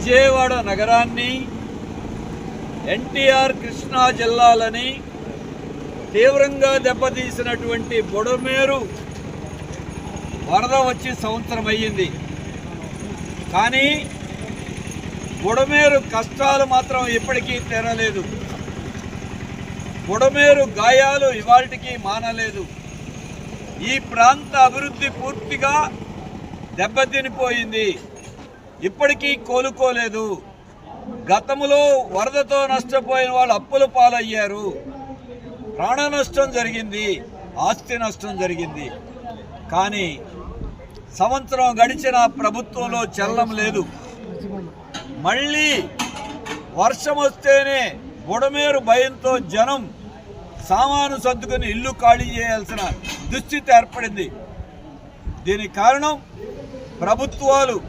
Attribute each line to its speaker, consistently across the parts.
Speaker 1: విజయవాడ నగరాన్ని, ఎన్టీఆర్ కృష్ణా జిల్లాలని తీవ్రంగా దెబ్బతీసినటువంటి బుడమేరు వరద వచ్చి సంవత్సరం అయ్యింది. కానీ బుడమేరు కష్టాలు మాత్రం ఇప్పటికీ తీరలేదు. బుడమేరు గాయాలు ఇవాళకి మానలేదు. ఈ ప్రాంత అభివృద్ధి పూర్తిగా దెబ్బతినిపోయింది. ఇప్పటికీ కోలుకోలేదు. గతంలో వరదతో నష్టపోయిన వాళ్ళు అప్పుల పాలయ్యారు. ప్రాణ నష్టం జరిగింది, ఆస్తి నష్టం జరిగింది. కానీ సంవత్సరం గడిచిన ప్రభుత్వంలో చలనం లేదు. మళ్ళీ వర్షం వస్తేనే బుడమేరు భయంతో జనం సామాను సర్దుకుని ఇల్లు ఖాళీ చేయాల్సిన దుస్థితి ఏర్పడింది. దీనికి కారణం ప్రభుత్వాలు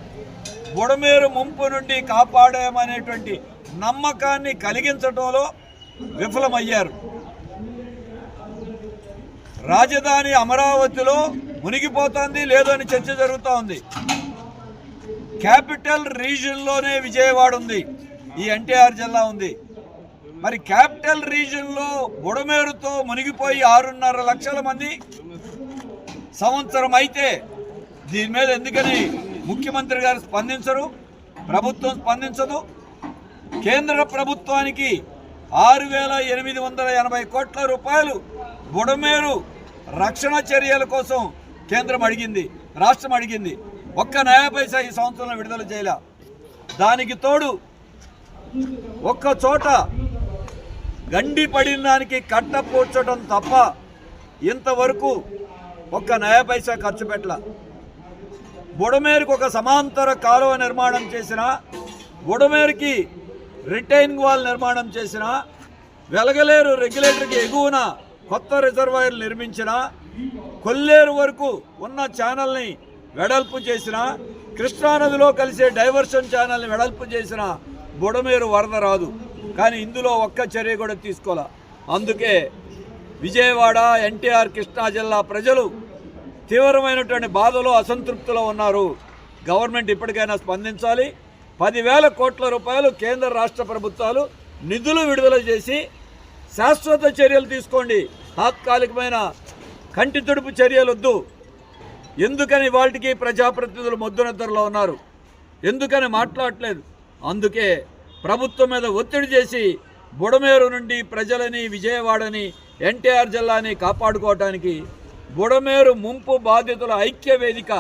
Speaker 1: బుడమేరు ముంపు నుండి కాపాడామనేటువంటి నమ్మకాన్ని కలిగించడంలో విఫలమయ్యారు. రాజధాని అమరావతిలో మునిగిపోతుంది లేదని చర్చ జరుగుతూ ఉంది. క్యాపిటల్ రీజియన్లోనే విజయవాడ ఉంది, ఈ ఎన్టీఆర్ జిల్లా ఉంది. మరి క్యాపిటల్ రీజియన్లో బుడమేరుతో మునిగిపోయి 6.5 లక్షల మంది సంవత్సరం అయితే దీని మీద ఎందుకని ముఖ్యమంత్రి గారు స్పందించరు, ప్రభుత్వం స్పందించదు? కేంద్ర ప్రభుత్వానికి 6,880 కోట్ల రూపాయలు బుడమేరు రక్షణ చర్యల కోసం కేంద్రం అడిగింది, రాష్ట్రం అడిగింది. ఒక్క నయా పైసా ఈ సంవత్సరంలో విడుదల చేయలే. దానికి తోడు ఒక్క చోట గండి పడిన దానికి కట్ట పూడ్చడం తప్ప ఇంతవరకు ఒక్క నయా పైసా ఖర్చు పెట్టల. బుడమేరుకు ఒక సమాంతర కాలువ నిర్మాణం చేసిన, బుడమేరుకి రిటైనింగ్ వాల్ నిర్మాణం చేసిన, వెలగలేరు రెగ్యులేటర్కి ఎగువన కొత్త రిజర్వాయర్లు నిర్మించిన, కొల్లేరు వరకు ఉన్న ఛానల్ని వెడల్పు చేసిన, కృష్ణానదిలో కలిసే డైవర్షన్ ఛానల్ని వెడల్పు చేసిన బుడమేరు వరద రాదు. కానీ ఇందులో ఒక్క చర్య కూడా తీసుకోలే. అందుకే విజయవాడ, ఎన్టీఆర్ కృష్ణా జిల్లా ప్రజలు తీవ్రమైనటువంటి బాధలో, అసంతృప్తిలో ఉన్నారు. గవర్నమెంట్ ఇప్పటికైనా స్పందించాలి. 10,000 కోట్ల రూపాయలు కేంద్ర రాష్ట్ర ప్రభుత్వాలు నిధులు విడుదల చేసి శాశ్వత చర్యలు తీసుకోండి. తాత్కాలికమైన కంటి తుడుపు చర్యలు వద్దు. ఎందుకని వాటికి ప్రజాప్రతినిధులు మొద్దునిద్రలో ఉన్నారు, ఎందుకని మాట్లాడట్లేదు? అందుకే ప్రభుత్వం మీద ఒత్తిడి చేసి బుడమేరు నుండి ప్రజలని, విజయవాడని, ఎన్టీఆర్ జిల్లాని కాపాడుకోవటానికి బుడమేరు ముంపు బాధితుల ఐక్య వేదిక